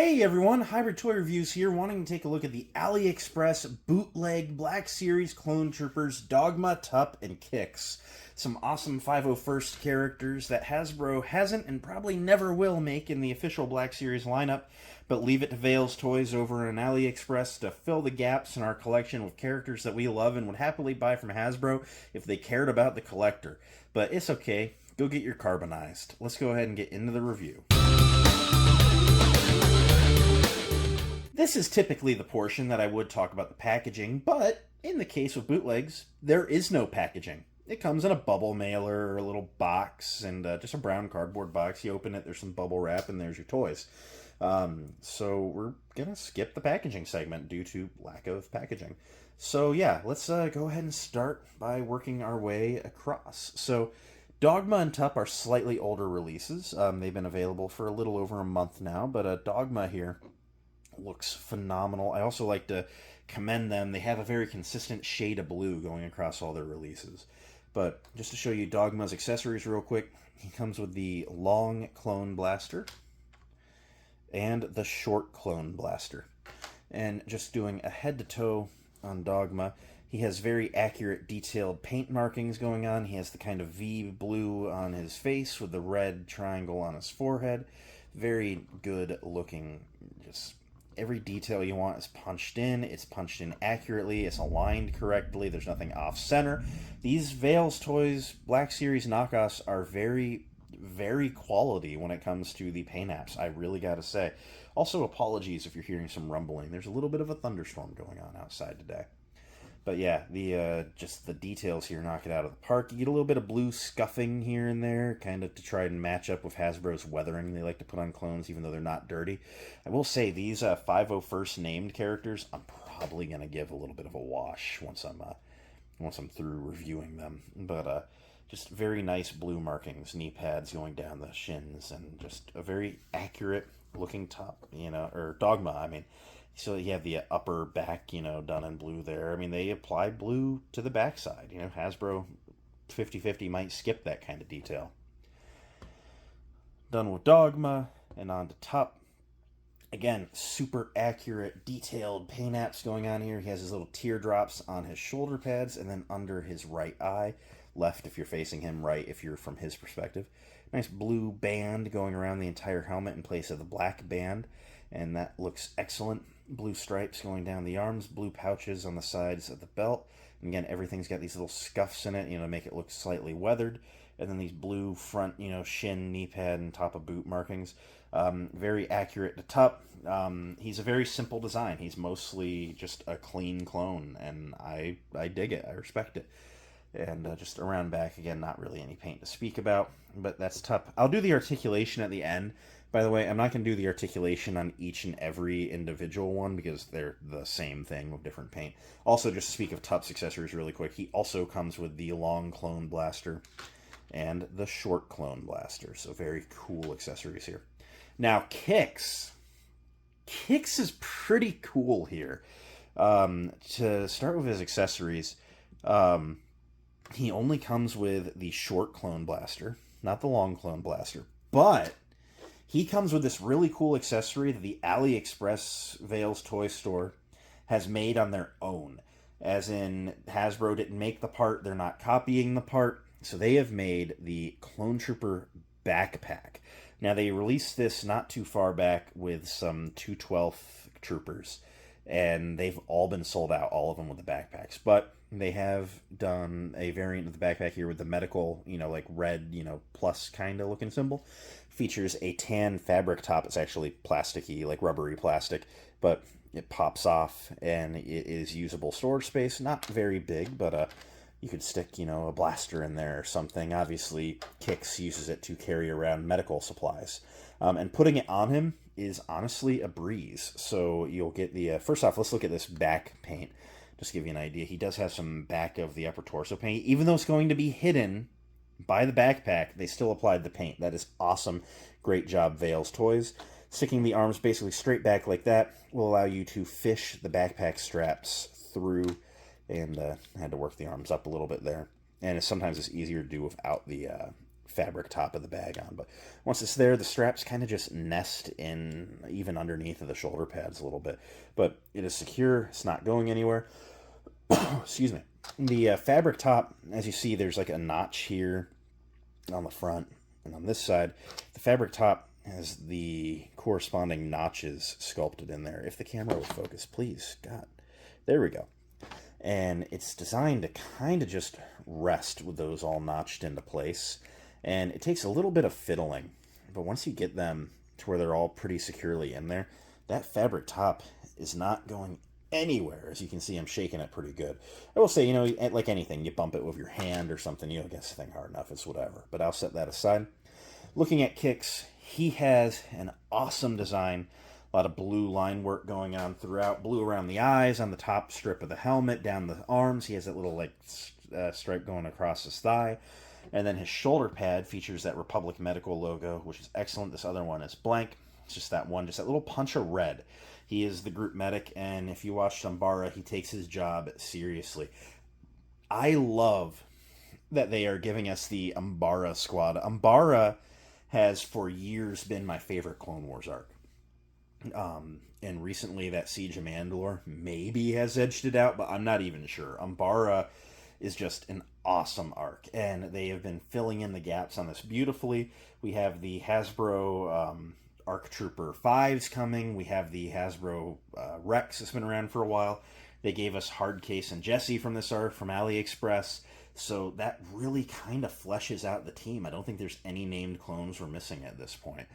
Hey everyone, Hybrid Toy Reviews here, wanting to take a look at the AliExpress bootleg Black Series Clone Troopers Dogma, Tup, and Kix. Some awesome 501st characters that Hasbro hasn't and probably never will make in the official Black Series lineup, but leave it to Vale's Toys over on AliExpress to fill the gaps in our collection with characters that we love and would happily buy from Hasbro if they cared about the collector. But it's okay, go get your carbonized. Let's go ahead and get into the review. This is typically the portion that I would talk about the packaging, but in the case of bootlegs, there is no packaging. It comes in a bubble mailer or a little box and just a brown cardboard box. You open it, there's some bubble wrap, and there's your toys. So we're going to skip the packaging segment due to lack of packaging. So yeah, let's go ahead and start by working our way across. So Dogma and Tup are slightly older releases. They've been available for a little over a month now, but Dogma here looks phenomenal. I also like to commend them. They have a very consistent shade of blue going across all their releases. But just to show you Dogma's accessories real quick, he comes with the long clone blaster and the short clone blaster. And just doing a head to toe on Dogma, he has very accurate detailed paint markings going on. He has the kind of V blue on his face with the red triangle on his forehead. Very good looking, just every detail you want is punched in. It's punched in accurately. It's aligned correctly. There's nothing off-center. These Vale's Toys Black Series knockoffs are very, very quality when it comes to the paint apps, I really gotta say. Also, apologies if you're hearing some rumbling. There's a little bit of a thunderstorm going on outside today. But yeah, just the details here knock it out of the park. You get a little bit of blue scuffing here and there, kind of to try and match up with Hasbro's weathering they like to put on clones, even though they're not dirty. I will say, these 501st named characters, I'm probably going to give a little bit of a wash once I'm through reviewing them. But just very nice blue markings, knee pads going down the shins, and just a very accurate looking top, or Dogma, I mean. So you have the upper back, done in blue there. I mean, they apply blue to the backside. Hasbro 50/50 might skip that kind of detail. Done with Dogma, and on to Tup. Again, super accurate, detailed paint apps going on here. He has his little teardrops on his shoulder pads and then under his right eye. Left if you're facing him, right if you're from his perspective. Nice blue band going around the entire helmet in place of the black band, and that looks excellent. Blue stripes going down the arms, blue pouches on the sides of the belt. And again, everything's got these little scuffs in it, to make it look slightly weathered. And then these blue front, shin, knee pad, and top of boot markings. Very accurate to Tup. He's a very simple design. He's mostly just a clean clone, and I dig it. I respect it. And just around back, again, not really any paint to speak about, but that's Tup. I'll do the articulation at the end. By the way, I'm not going to do the articulation on each and every individual one because they're the same thing with different paint. Also, just to speak of Tup's accessories really quick, he also comes with the long clone blaster and the short clone blaster. So very cool accessories here. Now, Kix. Kix is pretty cool here. To start with his accessories, he only comes with the short clone blaster, not the long clone blaster, but he comes with this really cool accessory that the AliExpress Vale's Toy Store has made on their own. As in, Hasbro didn't make the part, they're not copying the part, so they have made the Clone Trooper backpack. Now, they released this not too far back with some 212 troopers, and they've all been sold out, all of them with the backpacks. But they have done a variant of the backpack here with the medical, like red, plus kind of looking symbol. Features a tan fabric top. It's actually plasticky, like rubbery plastic, but it pops off, and it is usable storage space. Not very big, but you could stick, a blaster in there or something. Obviously, Kix uses it to carry around medical supplies. And putting it on him is honestly a breeze. So you'll get the... first off, let's look at this back paint. Just to give you an idea, he does have some back of the upper torso paint. Even though it's going to be hidden by the backpack, they still applied the paint. That is awesome. Great job, Vale's Toys. Sticking the arms basically straight back like that will allow you to fish the backpack straps through, and I had to work the arms up a little bit there. And sometimes it's easier to do without the fabric top of the bag on. But once it's there, the straps kind of just nest in even underneath of the shoulder pads a little bit. But it is secure. It's not going anywhere. Excuse me. The fabric top, as you see, there's like a notch here on the front. And on this side, the fabric top has the corresponding notches sculpted in there. If the camera would focus, please. God. There we go. And it's designed to kind of just rest with those all notched into place. And it takes a little bit of fiddling. But once you get them to where they're all pretty securely in there, that fabric top is not going anywhere. As you can see, I'm shaking it pretty good. I will say, you know, like anything, you bump it with your hand or something, you don't get the thing hard enough, it's whatever. But I'll set that aside. Looking at kicks, he has an awesome design. A lot of blue line work going on throughout. Blue around the eyes, on the top strip of the helmet, down the arms. He has that little like stripe going across his thigh. And then his shoulder pad features that Republic Medical logo, which is excellent. This other one is blank. It's just that one, just that little punch of red. He is the group medic, and if you watch Umbara, he takes his job seriously. I love that they are giving us the Umbara squad. Umbara has for years been my favorite Clone Wars arc. And recently that Siege of Mandalore maybe has edged it out, but I'm not even sure. Umbara is just an awesome arc, and they have been filling in the gaps on this beautifully. We have the Hasbro ARC Trooper 5s coming. We have the Hasbro Rex that's been around for a while. They gave us Hardcase and Jesse from this arc from AliExpress. So that really kind of fleshes out the team. I don't think there's any named clones we're missing at this point.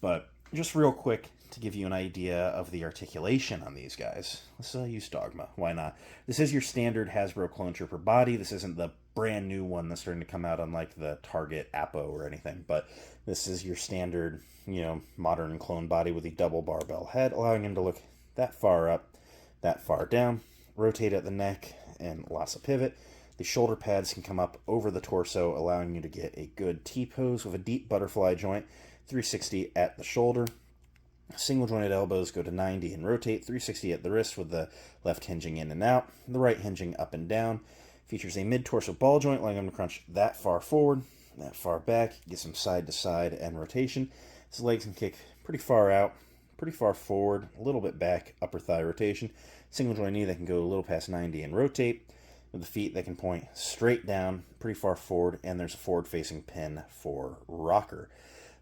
But just real quick, to give you an idea of the articulation on these guys, let's use Dogma. Why not? This is your standard Hasbro Clone Trooper body. This isn't the brand new one that's starting to come out on like the Target Apo or anything. But this is your standard, you know, modern clone body with a double barbell head, allowing him to look that far up, that far down, rotate at the neck, and lots of pivot. The shoulder pads can come up over the torso, allowing you to get a good T-pose with a deep butterfly joint, 360 at the shoulder. Single jointed elbows go to 90 and rotate, 360 at the wrist with the left hinging in and out, the right hinging up and down. Features a mid-torso ball joint, allowing him to crunch that far forward, that far back, get some side-to-side and rotation. His legs can kick pretty far out, pretty far forward, a little bit back, upper thigh rotation. Single joint knee that can go a little past 90 and rotate. With the feet that can point straight down, pretty far forward, and there's a forward-facing pin for rocker.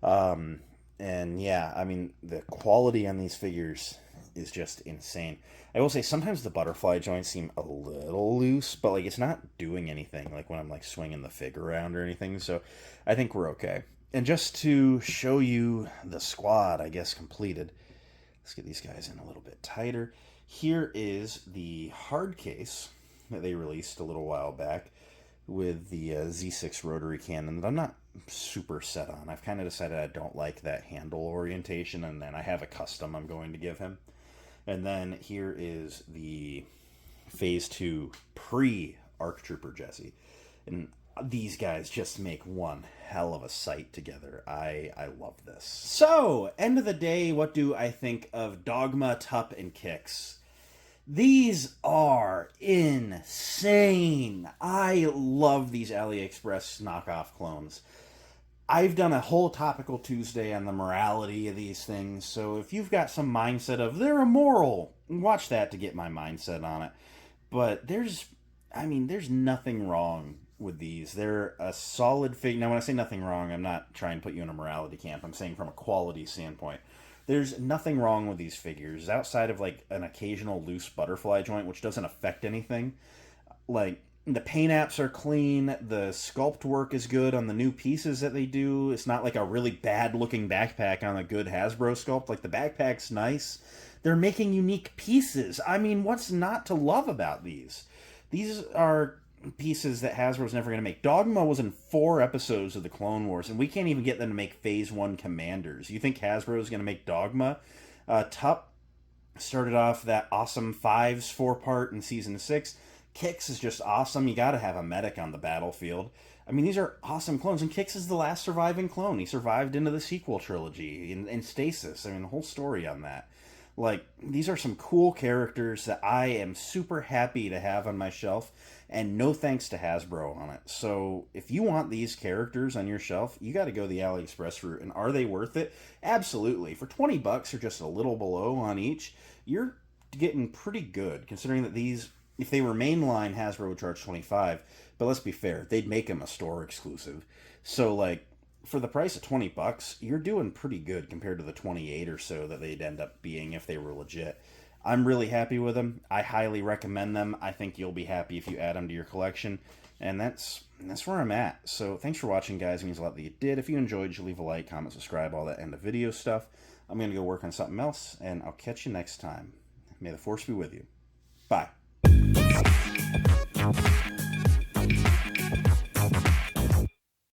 And yeah, I mean, the quality on these figures is just insane. I will say sometimes the butterfly joints seem a little loose, but like it's not doing anything like when I'm like swinging the fig around or anything, so I think we're okay. And just to show you the squad, I guess, completed, let's get these guys in a little bit tighter. Here is the hard case that they released a little while back with the Z6 rotary cannon that I'm not super set on. I've kind of decided I don't like that handle orientation, and then I have a custom I'm going to give him. And then here is the Phase 2 pre-ARC Trooper Jesse. And these guys just make one hell of a sight together. I love this. So, end of the day, what do I think of Dogma, Tup, and Kix? These are insane. I love these AliExpress knockoff clones. I've done a whole topical Tuesday on the morality of these things, so if you've got some mindset of they're immoral, watch that to get my mindset on it. But there's nothing wrong with these. They're a solid figure. Now, when I say nothing wrong, I'm not trying to put you in a morality camp. I'm saying from a quality standpoint. There's nothing wrong with these figures, outside of like an occasional loose butterfly joint, which doesn't affect anything. Like, the paint apps are clean, the sculpt work is good on the new pieces that they do. It's not like a really bad looking backpack on a good Hasbro sculpt. Like, the backpack's nice. They're making unique pieces. I mean, what's not to love about these? These are pieces that Hasbro's never going to make. Dogma was in 4 episodes of the Clone Wars, and we can't even get them to make Phase 1 Commanders. You think Hasbro's going to make Dogma? Tup started off that awesome 5s 4-part in Season 6. Kix is just awesome. You got to have a medic on the battlefield. I mean, these are awesome clones, and Kix is the last surviving clone. He survived into the sequel trilogy in Stasis. I mean, the whole story on that. Like, these are some cool characters that I am super happy to have on my shelf, and no thanks to Hasbro on it. So, if you want these characters on your shelf, you got to go the AliExpress route. And are they worth it? Absolutely. For 20 bucks or just a little below on each, you're getting pretty good, considering that these, if they were mainline, Hasbro would charge 25. But let's be fair, they'd make them a store exclusive. So, like, for the price of 20 bucks, you're doing pretty good compared to the 28 or so that they'd end up being if they were legit. I'm really happy with them. I highly recommend them. I think you'll be happy if you add them to your collection. And that's where I'm at. So thanks for watching, guys. It means a lot that you did. If you enjoyed, you leave a like, comment, subscribe, all that end of video stuff. I'm going to go work on something else, and I'll catch you next time. May the force be with you. Bye.